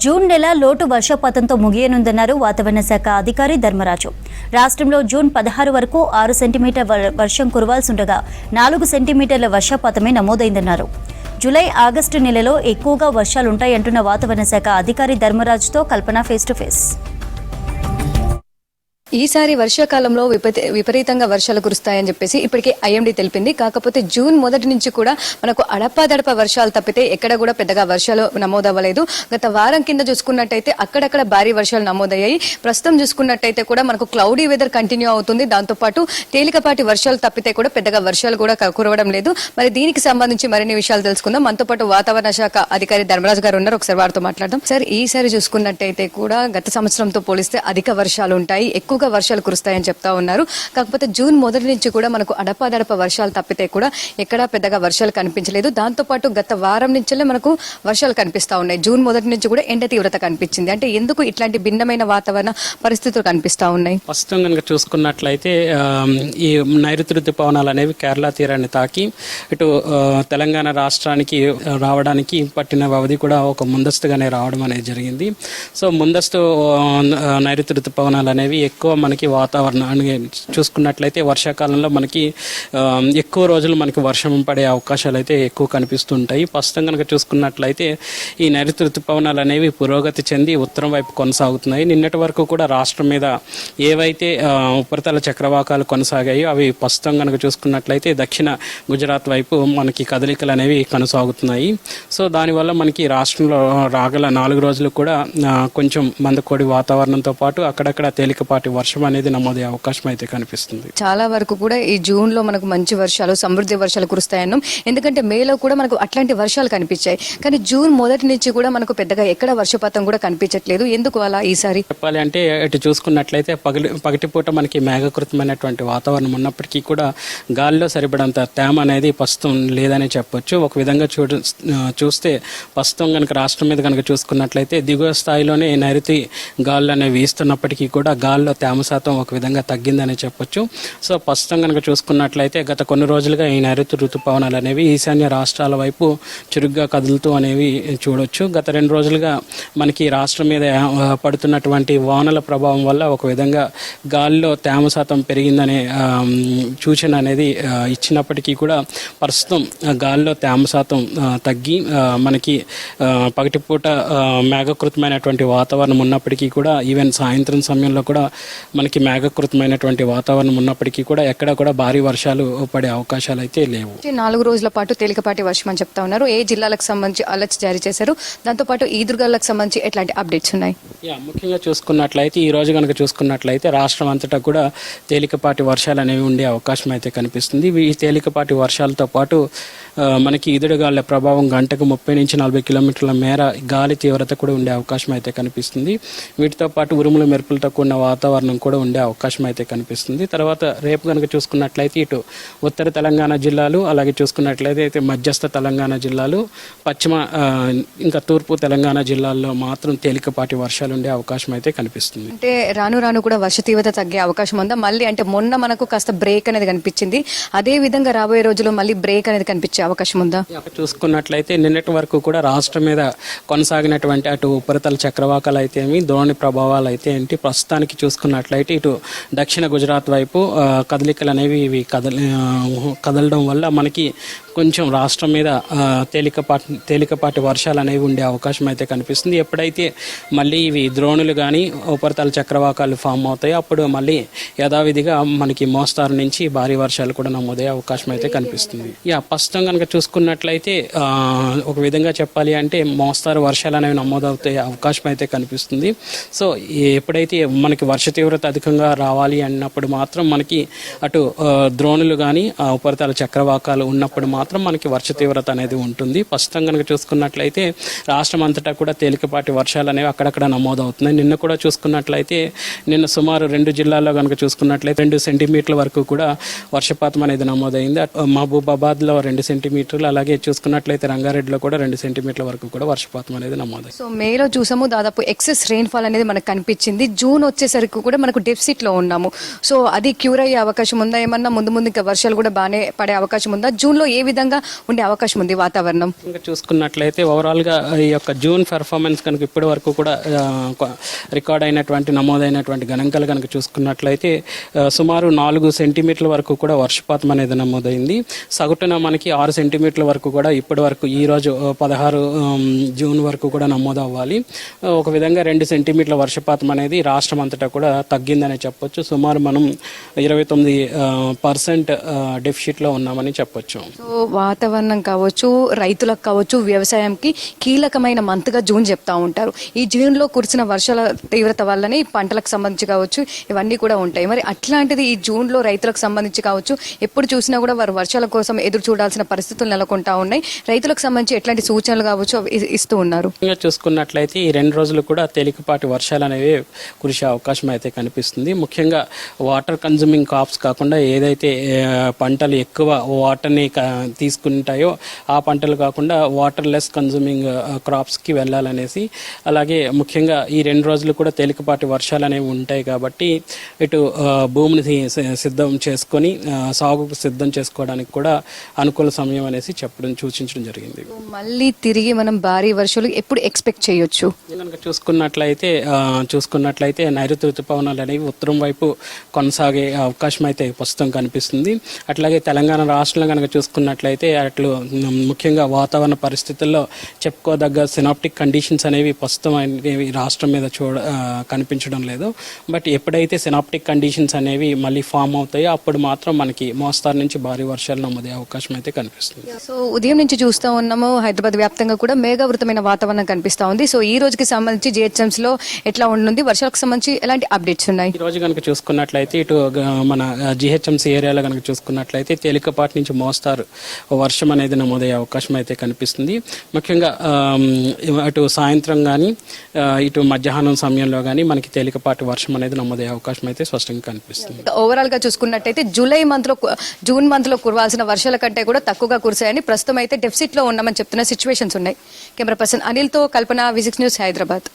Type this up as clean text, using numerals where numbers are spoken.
June నెల లోటు వర్షపాతంతో ముగియనుందన్నారు వాతావరణ శాఖ అధికారి ధర్మరాజు. రాష్ట్రంలో జూన్ 16 వరకు 6 సెంటీమీటర్ల వర్షం కురవాల్సిండగా 4 సెంటీమీటర్ల వర్షపాతమే నమోదైందన్నారు. జూలై, ఆగస్టు నెలలో ఎక్కువగా వర్షాలుంటాయంటున్న వాతావరణ శాఖ అధికారి ధర్మరాజుతో కల్పన ఫేస్ టు ఫేస్. ఈసారి వర్షాకాలంలో విపరీతంగా వర్షాలు కురుస్తాయని చెప్పేసి ఇప్పటికే ఐఎండీ తెలిపింది. కాకపోతే జూన్ మొదటి నుంచి కూడా మనకు అడపాదడప వర్షాలు తప్పితే ఎక్కడ కూడా పెద్దగా వర్షాలు నమోదవ్వలేదు. గత వారం కింద చూసుకున్నట్టయితే అక్కడక్కడ భారీ వర్షాలు నమోదయ్యాయి. ప్రస్తుతం చూసుకున్నట్టయితే కూడా మనకు క్లౌడీ వెదర్ కంటిన్యూ అవుతుంది. దాంతోపాటు తేలికపాటి వర్షాలు తప్పితే కూడా పెద్దగా వర్షాలు కూడా కురవడం లేదు. మరి దీనికి సంబంధించి మరిన్ని విషయాలు తెలుసుకుందాం. మనతో పాటు వాతావరణ శాఖ అధికారి ధర్మరాజు గారు ఉన్నారు. ఒకసారి వారితో మాట్లాడదాం. సార్, ఈసారి చూసుకున్నట్టయితే కూడా గత సంవత్సరంతో పోలిస్తే అధిక వర్షాలు ఉంటాయి, ఎక్కువగా వర్షాలు కురుస్తాయని చెప్తా ఉన్నారు. కాకపోతే జూన్ మొదటి నుంచి కూడా మనకు అడపాదడప వర్షాలు తప్పితే కూడా ఎక్కడా పెద్దగా వర్షాలు కనిపించలేదు. దాంతోపాటు గత వారం నుంచే మనకు వర్షాలు కనిపిస్తా ఉన్నాయి. జూన్ మొదటి నుంచి కూడా ఎండ తీవ్రత కనిపించింది. అంటే ఎందుకు ఇట్లాంటి భిన్నమైన వాతావరణ పరిస్థితులు కనిపిస్తా ఉన్నాయి? ప్రస్తుతం కనుక చూసుకున్నట్లయితే ఈ నైరుతి ఋతుపవనాలు అనేవి కేరళ తీరాన్ని తాకి ఇటు తెలంగాణ రాష్ట్రానికి రావడానికి పట్టిన వ్యవధి కూడా ఒక ముందస్తుగానే రావడం అనేది జరిగింది. సో ముందస్తు నైరుతి ఋతుపవనాలు అనేవి ఎక్కువ మనకి వాతావరణాన్ని చూసుకున్నట్లయితే వర్షాకాలంలో మనకి ఎక్కువ రోజులు మనకి వర్షం పడే అవకాశాలు అయితే ఎక్కువ కనిపిస్తుంటాయి. ప్రస్తుతం కనుక చూసుకున్నట్లయితే ఈ నైరుతి ఋతుపవనాలు అనేవి పురోగతి చెంది ఉత్తరం వైపు కొనసాగుతున్నాయి. నిన్నటి వరకు కూడా రాష్ట్రం మీద ఏవైతే ఉపరితల చక్రవాకాలు కొనసాగాయో అవి ప్రస్తుతం కనుక చూసుకున్నట్లయితే దక్షిణ గుజరాత్ వైపు మనకి కదలికలు అనేవి కొనసాగుతున్నాయి. సో దానివల్ల మనకి రాష్ట్రంలో రాగల 4 రోజులు కూడా కొంచెం మందకోడి వాతావరణంతో పాటు అక్కడక్కడ తేలికపాటి వర్షం అనేది నమోదయ్యే అవకాశం అయితే కనిపిస్తుంది. చాలా వరకు కూడా ఈ జూన్ లో మనకు మంచి వర్షాలు, సమృద్ధి వర్షాలు కురుస్తాయన్నాం. ఎందుకంటే మేలో కూడా మనకు అట్లాంటి వర్షాలు కనిపించాయి. కానీ జూన్ మొదటి నుంచి కూడా మనకు పెద్దగా ఎక్కడ వర్షపాతం కూడా కనిపించట్లేదు. ఎందుకు అలా? ఈసారి చెప్పాలి అంటే ఇటు చూసుకున్నట్లయితే పగటిపూట మనకి మేఘకృతమైనటువంటి వాతావరణం ఉన్నప్పటికీ కూడా గాలిలో సరిపడంత తేమ అనేది ప్రస్తుతం లేదని చెప్పొచ్చు. ఒక విధంగా చూస్తే ప్రస్తుతం కనుక రాష్ట్రం మీద కనుక చూసుకున్నట్లయితే దిగువ స్థాయిలోనే నైరుతి గాలులు అనేవి వీస్తున్నప్పటికీ కూడా గాల్లో తేమ శాతం ఒక విధంగా తగ్గిందని చెప్పొచ్చు. సో ప్రస్తుతం కనుక చూసుకున్నట్లయితే గత కొన్ని రోజులుగా ఈ నైరుతి ఋతుపవనాలు అనేవి ఈశాన్య రాష్ట్రాల వైపు చురుగ్గా కదులుతూ అనేవి చూడొచ్చు. గత 2 రోజులుగా మనకి రాష్ట్రం మీద పడుతున్నటువంటి వానల ప్రభావం వల్ల ఒక విధంగా గాలిలో తేమ శాతం పెరిగిందనే సూచన అనేది ఇచ్చినప్పటికీ కూడా ప్రస్తుతం గాలిలో తేమ శాతం తగ్గి మనకి పగటిపూట మేఘకృతమైనటువంటి వాతావరణం ఉన్నప్పటికీ కూడా ఈవెన్ సాయంత్రం సమయంలో కూడా మనకి మేఘకృతమైనటువంటి వాతావరణం ఉన్నప్పటికీ కూడా ఎక్కడ కూడా భారీ వర్షాలు పడే అవకాశాలు అయితే లేవు. 4 రోజుల పాటు తేలికపాటి వర్షం అని చెప్తా ఉన్నారు. ఏ జిల్లాలకు సంబంధించి అలర్ట్స్ జారీ చేశారు? దాంతోపాటు ఈ దుర్గాలకు సంబంధించి ఎట్లాంటి అప్డేట్స్ ఉన్నాయి? ముఖ్యంగా చూసుకున్నట్లయితే ఈ రోజు కనుక చూసుకున్నట్లయితే రాష్ట్రం అంతటా కూడా తేలికపాటి వర్షాలు అనేవి ఉండే అవకాశం అయితే కనిపిస్తుంది. ఈ తేలికపాటి వర్షాలతో పాటు మనకి ఈదురుగాలుల ప్రభావం గంటకు 30 నుంచి 40 కిలోమీటర్ల మేర గాలి తీవ్రత కూడా ఉండే అవకాశం అయితే కనిపిస్తుంది. వీటితో పాటు ఉరుములు మెరుపులతో కూడిన వాతావరణం కూడా ఉండే అవకాశం అయితే కనిపిస్తుంది. తర్వాత రేపు కనుక చూసుకున్నట్లయితే ఇటు ఉత్తర తెలంగాణ జిల్లాలు, అలాగే చూసుకున్నట్లయితే మధ్యస్థ తెలంగాణ జిల్లాలు, పశ్చిమ ఇంకా తూర్పు తెలంగాణ జిల్లాల్లో మాత్రం తేలికపాటి వర్షాలు ఉండే అవకాశం అయితే కనిపిస్తుంది. అంటే రాను రాను కూడా వర్ష తీవ్రత తగ్గే అవకాశం ఉందా? మళ్ళీ అంటే మొన్న మనకు కాస్త బ్రేక్ అనేది కనిపించింది, అదే విధంగా రాబోయే రోజుల్లో మళ్ళీ బ్రేక్ అనేది కనిపించే అవకాశం ఉందా? చూసుకున్నట్లయితే నిన్నటి వరకు కూడా రాష్ట్రం మీద కొనసాగినటువంటి అటు ఉపరితల చక్రవాకాలు అయితే ఏమి, ద్రోణి ప్రభావాలు అయితే ఏంటి, ప్రస్తుతానికి చూసుకున్నట్లయితే ఇటు దక్షిణ గుజరాత్ వైపు కదలికలు అనేవి ఇవి కదలడం వల్ల మనకి కొంచెం రాష్ట్రం మీద తేలికపాటి వర్షాలు అనేవి ఉండే అవకాశం అయితే కనిపిస్తుంది. ఎప్పుడైతే మళ్ళీ ఇవి ద్రోణులు కానీ ఉపరితల చక్రవాకాలు ఫామ్ అవుతాయో అప్పుడు మళ్ళీ యథావిధిగా మనకి మోస్తారు నుంచి భారీ వర్షాలు కూడా నమోదయ్యే అవకాశం అయితే కనిపిస్తుంది. ప్రస్తుతం కనుక చూసుకున్నట్లయితే ఒక విధంగా చెప్పాలి అంటే మోస్తారు వర్షాలు అనేవి నమోదవుతాయి అవకాశం అయితే కనిపిస్తుంది. సో ఎప్పుడైతే మనకి వర్ష తీవ్రత అధికంగా రావాలి అన్నప్పుడు మాత్రం మనకి అటు ద్రోణులు కానీ ఉపరితల చక్రవాకాలు ఉన్నప్పుడు మాత్రం మనకి వర్ష తీవ్రత అనేది ఉంటుంది. ప్రస్తుతం కనుక చూసుకున్నట్లయితే రాష్ట్రం అంతటా కూడా తేలికపాటి వర్షాలు అనేవి అక్కడక్కడ నమోదవుతున్నాయి. నిన్న కూడా చూసుకున్నట్లయితే నిన్న సుమారు 2 జిల్లాల్లో కనుక చూసుకున్నట్లయితే 2 సెంటీమీటర్ల వరకు కూడా వర్షపాతం అనేది నమోదైంది. మహబూబాబాద్లో 2 సెంటీమీటర్లు, అలాగే చూసుకున్నట్లయితే రంగారెడ్డిలో కూడా 2 సెంటీమీటర్ల వరకు కూడా వర్షపాతం అనేది నమోదైంది. సో మేలో చూసాము దాదాపు ఎక్సెస్ రెయిన్ఫాల్ అనేది మనకు కనిపించింది. జూన్ వచ్చేసరికి కూడా కూడా మనకు డెఫిసిట్ లో ఉన్నాము. సో అది క్యూర్ అయ్యే అవకాశం ఉందా? ఏమన్నా ముందు ఇంకా వర్షాలు కూడా బాగానే పడే అవకాశం ఉందా? జూన్ లో ఏ విధంగా ఉండే అవకాశం ఉంది వాతావరణం? ఇంకా చూసుకున్నట్లయితే ఓవరాల్ గా ఈ యొక్క జూన్ పెర్ఫార్మెన్స్ కనుక ఇప్పటి వరకు కూడా రికార్డ్ అయినటువంటి నమోదైనటువంటి గణాంకాలు కనుక చూసుకున్నట్లయితే సుమారు 4 సెంటీమీటర్ల వరకు కూడా వర్షపాతం అనేది నమోదైంది. సగటున మనకి 6 సెంటీమీటర్ల వరకు కూడా ఇప్పటి వరకు ఈ రోజు 16 జూన్ వరకు కూడా నమోదు అవ్వాలి. ఒక విధంగా 2 సెంటీమీటర్ల వర్షపాతం అనేది రాష్ట్రం అంతటా కూడా తగ్గిందనే చెప్పొచ్చు. సుమారు మనం 29% డెఫిసిట్లో ఉన్నామని చెప్పొచ్చు. సో వాతావరణం కావచ్చు, రైతులకు కావచ్చు, వ్యవసాయంకి కీలకమైన మంత్గా జూన్ చెప్తా ఉంటారు. ఈ జూన్లో కురిసిన వర్షాల తీవ్రత వల్లనే ఈ పంటలకు సంబంధించి కావచ్చు ఇవన్నీ కూడా ఉంటాయి. మరి అట్లాంటిది ఈ జూన్లో రైతులకు సంబంధించి కావచ్చు ఎప్పుడు చూసినా కూడా వారు వర్షాల కోసం ఎదురు చూడాల్సిన పరిస్థితులు నెలకొంటా ఉన్నాయి. రైతులకు సంబంధించి ఎట్లాంటి సూచనలు కావచ్చు ఇస్తూ ఉన్నారు? చూసుకున్నట్లయితే ఈ 2 రోజులు కూడా తేలికపాటి వర్షాలు అనేవి కురిసే అవకాశం అయితే కనిపిస్తుంది. ముఖ్యంగా వాటర్ కన్జ్యూమింగ్ క్రాప్స్ కాకుండా ఏదైతే పంటలు ఎక్కువ వాటర్ని తీసుకుంటాయో ఆ పంటలు కాకుండా వాటర్ లెస్ కన్జ్యూమింగ్ క్రాప్స్కి వెళ్ళాలనేసి, అలాగే ముఖ్యంగా ఈ 2 రోజులు కూడా తేలికపాటి వర్షాలు అనేవి ఉంటాయి కాబట్టి ఇటు భూమిని సిద్ధం చేసుకొని సాగుకు సిద్ధం చేసుకోవడానికి కూడా అనుకూల సమయం అనేసి సూచించడం జరిగింది. మళ్ళీ తిరిగి మనం భారీ వర్షాలు ఎప్పుడు ఎక్స్పెక్ట్ చేయొచ్చు? కనుక చూసుకున్నట్లయితే నైరుతి ఋతుపవనాలు అనేవి ఉత్తరం వైపు కొనసాగే అవకాశం అయితే ప్రస్తుతం కనిపిస్తుంది. అట్లాగే తెలంగాణ రాష్ట్రంలో కనుక చూసుకున్నట్లయితే అట్లు ముఖ్యంగా వాతావరణ పరిస్థితుల్లో చెప్పుకోదగ్గ సినాప్టిక్ కండిషన్స్ అనేవి ప్రస్తుతం అనేవి రాష్ట్రం మీద కనిపించడం లేదు. బట్ ఎప్పుడైతే సినాప్టిక్ కండిషన్స్ అనేవి మళ్ళీ ఫామ్ అవుతాయో అప్పుడు మాత్రం మనకి మోస్తారు నుంచి భారీ వర్షాలు నమోదే అవకాశం అయితే కనిపిస్తుంది. సో ఉదయం నుంచి చూస్తూ ఉన్నాము హైదరాబాద్ వ్యాప్తంగా కూడా మేఘావృతమైన వాతావరణం కనిపిస్తూ ఉంది. సో ఈ రోజుకి సంబంధించి GHMC లో ఎట్లా ఉంటుంది, వర్షాలకు సంబంధించి ఎలాంటి అప్డేట్స్ ఉన్నాయి? ఈ రోజు కనుక చూసుకున్నట్లయితే ఇటు మన GHMC ఏరియాలో కనుక చూసుకున్నట్లయితే తేలికపాటి నుంచి మోస్తారు వర్షం అనేది నమోదయ్యే అవకాశం అయితే కనిపిస్తుంది. ముఖ్యంగా అటు సాయంత్రం కానీ ఇటు మధ్యాహ్నం సమయంలో కానీ మనకి తేలికపాటి వర్షం అనేది నమోదయ్యే అవకాశం అయితే స్పష్టంగా కనిపిస్తుంది. ఓవరాల్ గా చూసుకున్నట్టయితే జూన్ మంత్ లో కురవాల్సిన వర్షాల కంటే కూడా తక్కువగా కురిశాయని, ప్రస్తుతం అయితే డెఫిసిట్ లో ఉన్నామని చెప్తున్న సిచ్యువేషన్స్ ఉన్నాయి. కెమెరా పర్సన్ అనిల్ తో కల్పన, V6 న్యూస్, హైదరాబాద్.